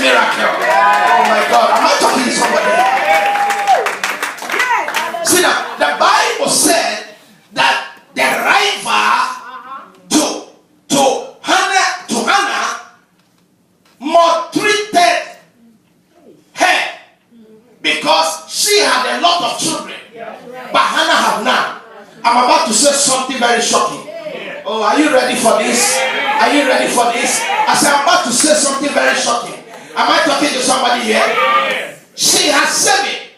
miracle. Oh my God, am I talking to somebody? See now, the Bible said that the rival to Hannah maltreated her because she had a lot of children, but Hannah had none. I'm about to say something very shocking. Oh, are you ready for this? Are you ready for this? I said, I'm about to say something very shocking. Am I talking to somebody here? She has 7.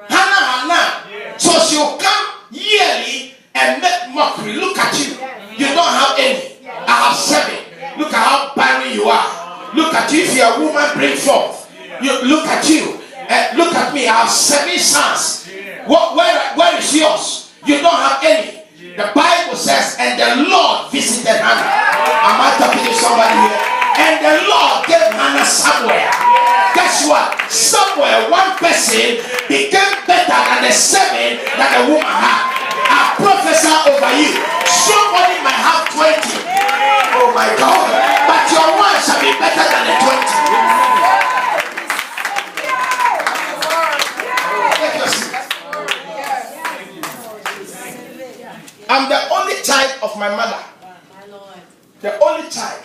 Hannah had none. So she will come yearly and make mockery. Look at you. You don't have any. I have 7. Look at how barren you are. Look at you. If you're a woman, bring forth. You look at you. Look at me. I have 7 sons. Where is yours? You don't have any. The Bible says, and the Lord visited Hannah. Am I talking to somebody here? And the Lord gave Hannah somewhere. Guess what? Somewhere one person became better than the 7 that the woman had. I prophesy over you. Somebody might have 20. Oh my God. But your one shall be better than the 20. I'm the only child of my mother. The only child.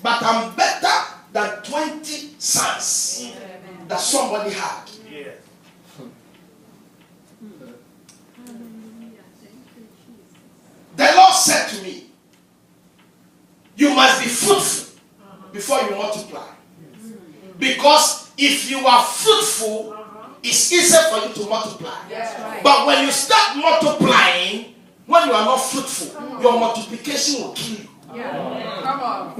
But I'm better than 20 sons that somebody had. The Lord said to me, you must be fruitful before you multiply. Because if you are fruitful, it's easier for you to multiply. But when you start multiplying, when you are not fruitful, your multiplication will kill you. Come on.